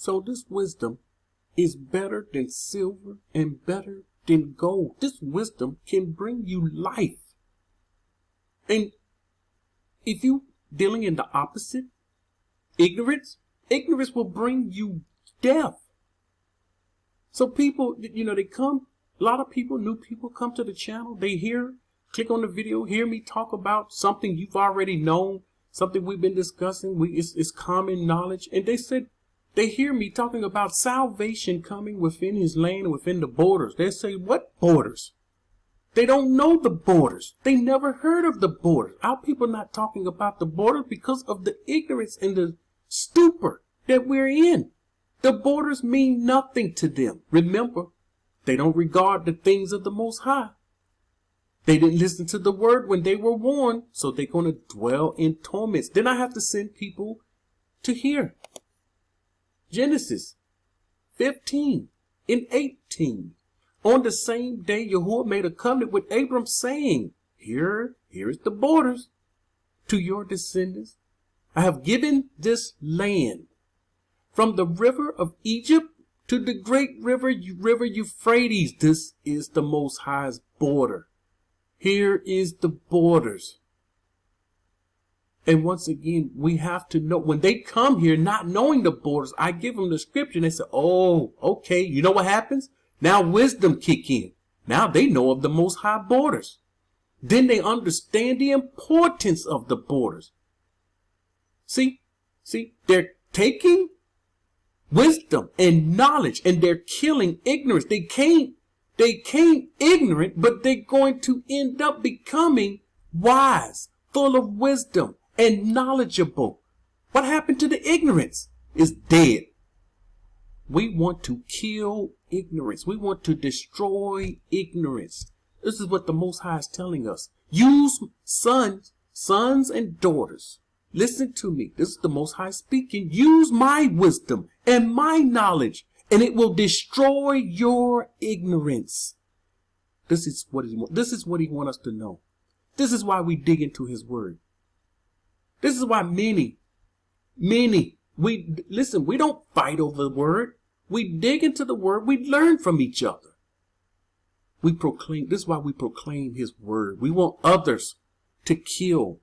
So this wisdom is better than silver and better than gold. This wisdom can bring you life. And if you dealing in the opposite, ignorance will bring you death. So people, they come, a lot of people, new people come to the channel. They click on the video, hear me talk about something you've already known, something we've been discussing. It's common knowledge. And they said, they hear me talking about salvation coming within his land and within the borders. They say, what borders? They don't know the borders. They never heard of the borders. Our people not talking about the borders because of the ignorance and the stupor that we're in. The borders mean nothing to them. Remember, they don't regard the things of the Most High. They didn't listen to the word when they were warned, so they're going to dwell in torments. Then I have to send people to hear Genesis 15 and 18. On the same day, Yahuah made a covenant with Abram, saying, Here is the borders to your descendants. I have given this land from the river of Egypt to the great river Euphrates. This is the Most High's border. Here is the borders. And once again, we have to know, when they come here not knowing the borders, I give them the scripture and they say, oh, okay, you know what happens? Now wisdom kick in. Now they know of the Most High borders. Then they understand the importance of the borders. See, they're taking wisdom and knowledge and they're killing ignorance. They came ignorant, but they're going to end up becoming wise, full of wisdom and knowledgeable. What happened to the ignorance? It's dead. We want to kill ignorance. We want to destroy ignorance. This is what the Most High is telling us. Use sons and daughters. Listen to me. This is the Most High speaking. Use my wisdom and my knowledge, and it will destroy your ignorance. This is what he wants. This is what he wants us to know. This is why we dig into his word. This is why many, we don't fight over the word. We dig into the word. We learn from each other. We proclaim. This is why we proclaim his word. We want others to kill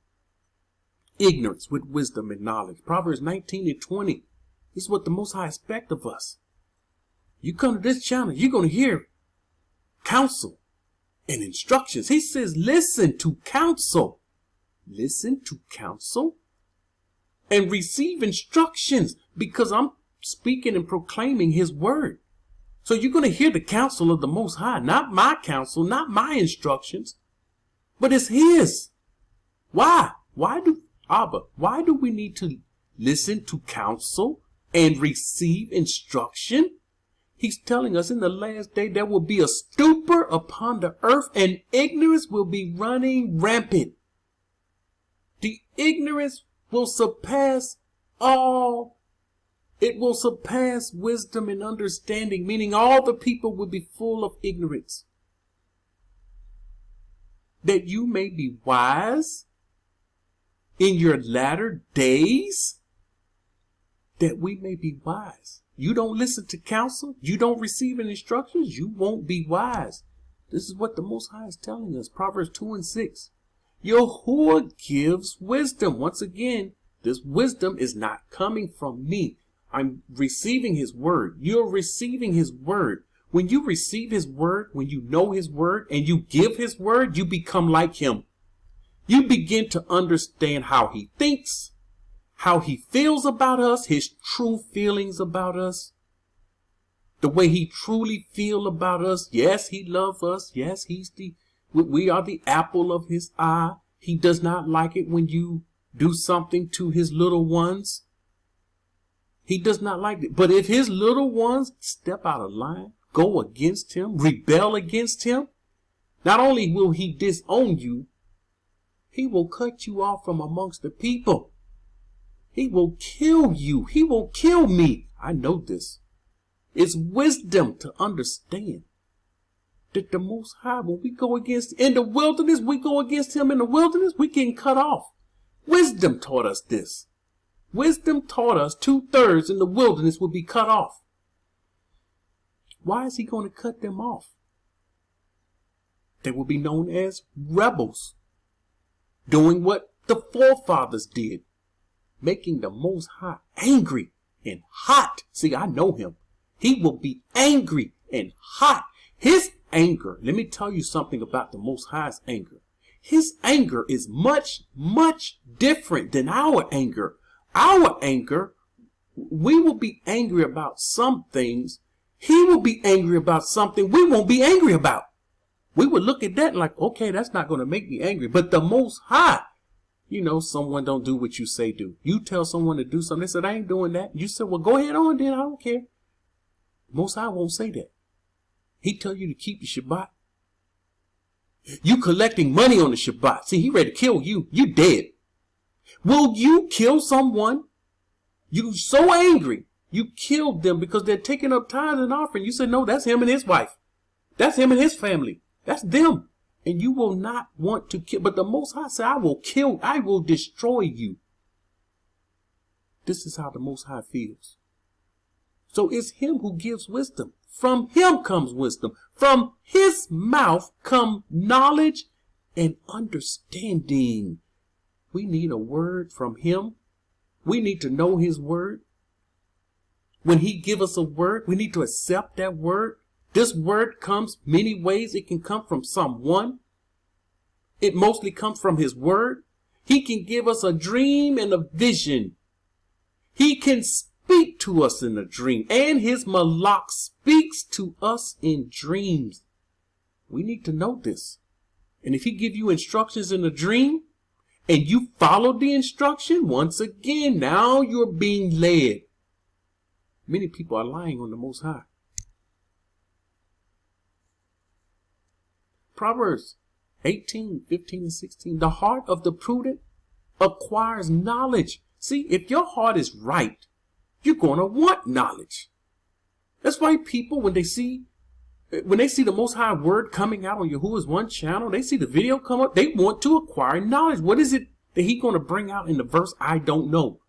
ignorance with wisdom and knowledge. Proverbs 19 and 20. This is what the Most High expects of us. You come to this channel, you're going to hear counsel and instructions. He says, listen to counsel. Listen to counsel and receive instructions, because I'm speaking and proclaiming his word. So you're going to hear the counsel of the Most High, not my counsel, not my instructions, but it's his. Why? Why do we need to listen to counsel and receive instruction? He's telling us in the last day there will be a stupor upon the earth and ignorance will be running rampant. The ignorance will surpass all. It will surpass wisdom and understanding, meaning all the people will be full of ignorance. That you may be wise in your latter days. That we may be wise. You don't listen to counsel, you don't receive any instructions, you won't be wise. This is what the Most High is telling us. Proverbs 2 and 6. Yahuah gives wisdom. Once again, this wisdom is not coming from me. I'm receiving his word. You're receiving his word. When you receive his word, when you know his word and you give his word, you become like him. You begin to understand how he thinks, how he feels about us, his true feelings about us, the way he truly feels about us. Yes, he loves us. Yes, we are the apple of his eye. He does not like it when you do something to his little ones. He does not like it. But if his little ones step out of line, go against him, rebel against him, not only will he disown you, he will cut you off from amongst the people. He will kill you. He will kill me. I know this. It's wisdom to understand that the Most High, when we go against, in the wilderness, we go against him in the wilderness, we getting cut off. Wisdom taught us this. Wisdom taught us 2/3 in the wilderness would be cut off. Why is he going to cut them off? They will be known as rebels, doing what the forefathers did, making the Most High angry and hot. See, I know him. He will be angry and hot. His anger, let me tell you something about the Most High's anger. His anger is much, much different than our anger. Our anger, we will be angry about some things. He will be angry about something we won't be angry about. We would look at that like, okay, that's not going to make me angry. But the Most High, you know, someone don't do what you say do. You tell someone to do something, they said, I ain't doing that. You said, well, go ahead on then, I don't care. Most High won't say that. He tell you to keep your Shabbat. You collecting money on the Shabbat. See, he ready to kill you. You dead. Will you kill someone? You so angry. You killed them because they're taking up tithes and offering. You said, no, that's him and his wife. That's him and his family. That's them. And you will not want to kill. But the Most High said, I will kill. I will destroy you. This is how the Most High feels. So it's him who gives wisdom. From him comes wisdom. From his mouth come knowledge and understanding. We need a word from him. We need to know his word. When he give us a word, we need to accept that word. This word comes many ways. It can come from someone. It mostly comes from his word. He can give us a dream and a vision. He can speak to us in a dream. And his Malak speaks to us in dreams. We need to know this. And if he give you instructions in a dream and you follow the instruction, once again, now you're being led. Many people are lying on the Most High. Proverbs 18, 15, and 16. The heart of the prudent acquires knowledge. See, if your heart is right, you're going to want knowledge. That's why people, when they see the Most High word coming out on Yahuah's one channel, they see the video come up, they want to acquire knowledge. What is it that he's going to bring out in the verse, I don't know?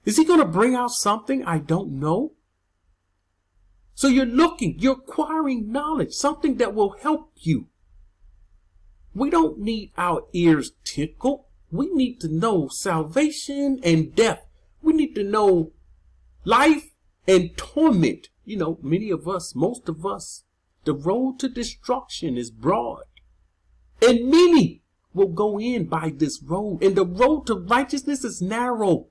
Is he going to bring out something I don't know? So you're acquiring knowledge, something that will help you. We don't need our ears tickled. We need to know salvation and death. We need to know life and torment. You know, many of us, most of us, the road to destruction is broad. And many will go in by this road. And the road to righteousness is narrow.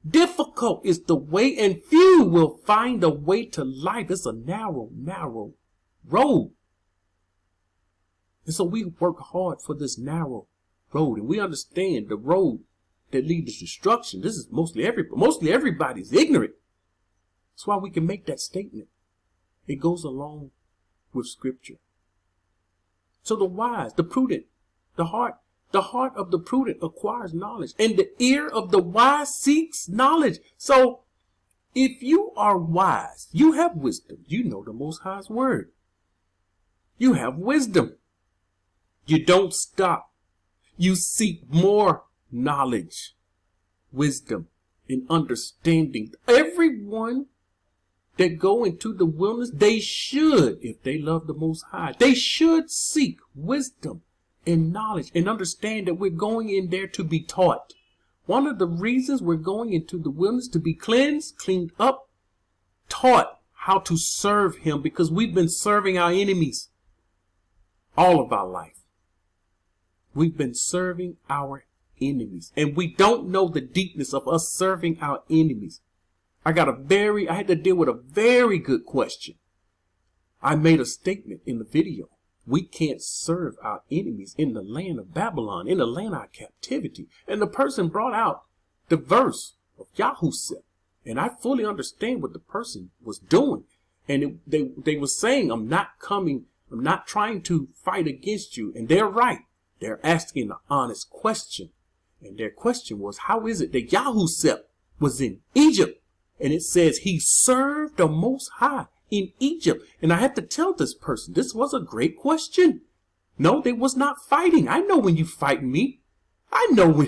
Difficult is the way, and few will find a way to life. It's a narrow, narrow road. And so we work hard for this narrow road. And we understand the road that leads to destruction. This is mostly everybody's ignorant. That's why we can make that statement. It goes along with scripture. So the wise, the prudent, the heart of the prudent acquires knowledge, and the ear of the wise seeks knowledge. So if you are wise, you have wisdom. You know the Most High's word. You have wisdom. You don't stop. You seek more knowledge, wisdom, and understanding. Everyone that go into the wilderness, they should, if they love the Most High, they should seek wisdom and knowledge and understand that we're going in there to be taught. One of the reasons we're going into the wilderness to be cleansed, cleaned up, taught how to serve him, because we've been serving our enemies all of our life. We've been serving our enemies, and we don't know the deepness of us serving our enemies. I had to deal with a very good question. I made a statement in the video. We can't serve our enemies in the land of Babylon, in the land of captivity. And the person brought out the verse of Yahuah. And I fully understand what the person was doing. And they were saying, I'm not trying to fight against you. And they're right. They're asking an honest question. And their question was, how is it that Yahuah was in Egypt? And it says he served the Most High in Egypt. And I had to tell this person, this was a great question. No, they was not fighting. I know when you fighting me. I know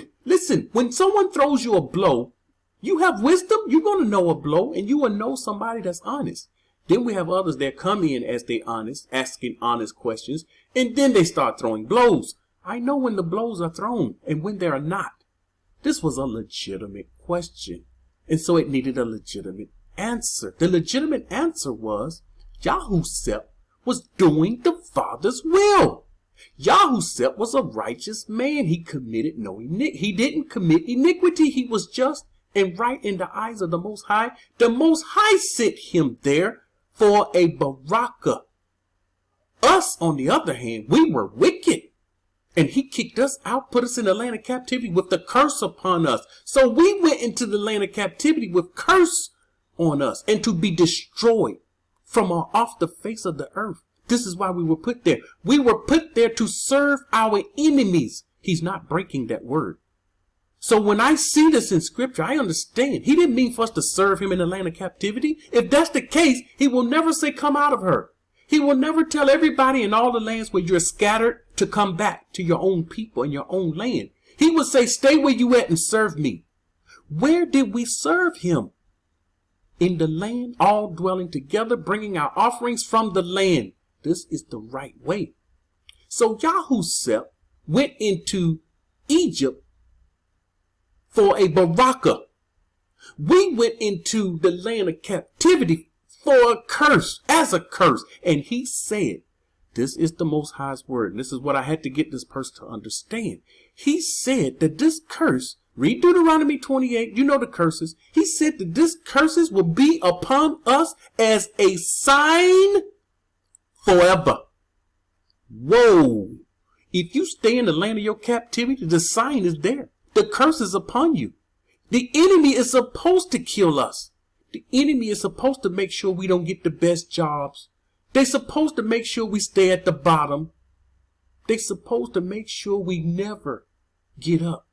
when someone throws you a blow, you have wisdom, you're going to know a blow, and you will know somebody that's honest. Then we have others that come in as they honest, asking honest questions, and then they start throwing blows. I know when the blows are thrown and when they are not. This was a legitimate question, and so it needed a legitimate answer. The legitimate answer was Yahuah was doing the Father's will. Yahuah was a righteous man. He committed he didn't commit iniquity. He was just and right in the eyes of the Most High. The Most High sent him there for a Baruch. Us, on the other hand, we were wicked. And he kicked us out, put us in the land of captivity with the curse upon us. So we went into the land of captivity with curse on us and to be destroyed from off the face of the earth. This is why we were put there. We were put there to serve our enemies. He's not breaking that word. So when I see this in scripture, I understand. He didn't mean for us to serve him in the land of captivity. If that's the case, he will never say, come out of her. He will never tell everybody in all the lands where you're scattered to come back to your own people and your own land. He would say, stay where you at and serve me. Where did we serve him? In the land, all dwelling together, bringing our offerings from the land. This is the right way. So Yahuah went into Egypt for a Baruch. We went into the land of captivity for a curse, as a curse. And he said, this is the Most High's word. And this is what I had to get this person to understand. He said that this curse, read Deuteronomy 28, you know the curses. He said that this curses will be upon us as a sign forever. Whoa. If you stay in the land of your captivity, the sign is there. The curse is upon you. The enemy is supposed to kill us. The enemy is supposed to make sure we don't get the best jobs. They're supposed to make sure we stay at the bottom. They're supposed to make sure we never get up,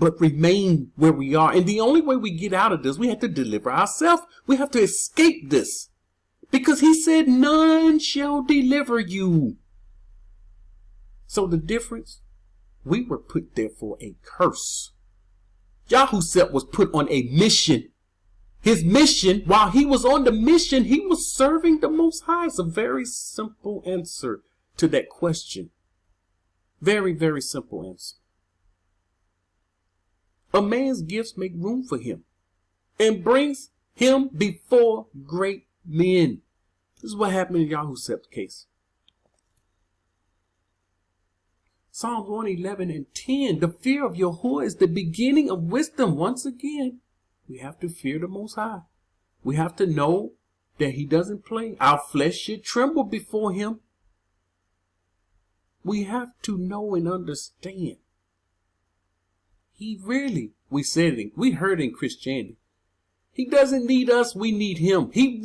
but remain where we are. And the only way we get out of this, we have to deliver ourselves. We have to escape this. Because he said, none shall deliver you. So the difference, we were put there for a curse. Yahuah was put on a mission. His mission, while he was on the mission, he was serving the Most High. It's a very simple answer to that question. Very, very simple answer. A man's gifts make room for him and brings him before great men. This is what happened in Yahuah's case. Psalms 111 and 10. The fear of Yahuah is the beginning of wisdom. Once again, we have to fear the Most High. We have to know that he doesn't play. Our flesh should tremble before him. We have to know and understand. He really, we heard in Christianity, he doesn't need us, we need him. He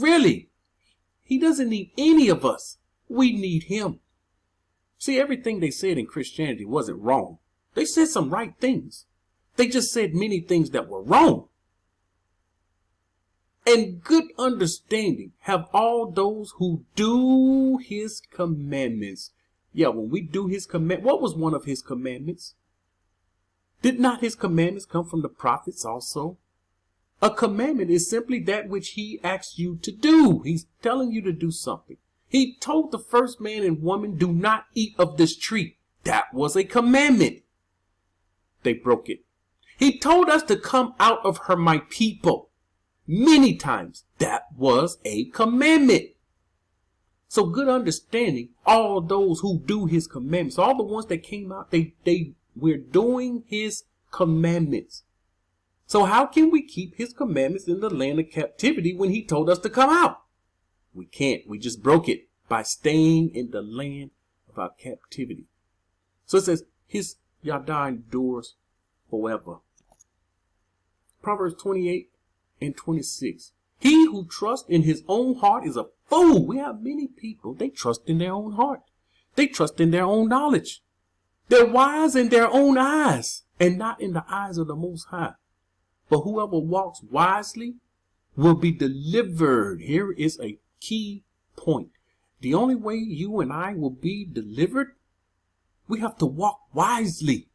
doesn't need any of us. We need him. See, everything they said in Christianity wasn't wrong. They said some right things. They just said many things that were wrong. And good understanding have all those who do his commandments. Yeah, when we do his command, what was one of his commandments? Did not his commandments come from the prophets also? A commandment is simply that which he asks you to do. He's telling you to do something. He told the first man and woman, do not eat of this tree. That was a commandment. They broke it. He told us to come out of her, my people. Many times. That was a commandment. So good understanding, all those who do his commandments, all the ones that came out, we're doing his commandments. So how can we keep his commandments in the land of captivity when he told us to come out? We can't. We just broke it by staying in the land of our captivity. So it says, his Yada endures forever. Proverbs 28 and 26. He who trusts in his own heart is a fool. We have many people, they trust in their own heart. They trust in their own knowledge. They're wise in their own eyes and not in the eyes of the Most High. But whoever walks wisely will be delivered. Here is a key point. The only way you and I will be delivered, we have to walk wisely.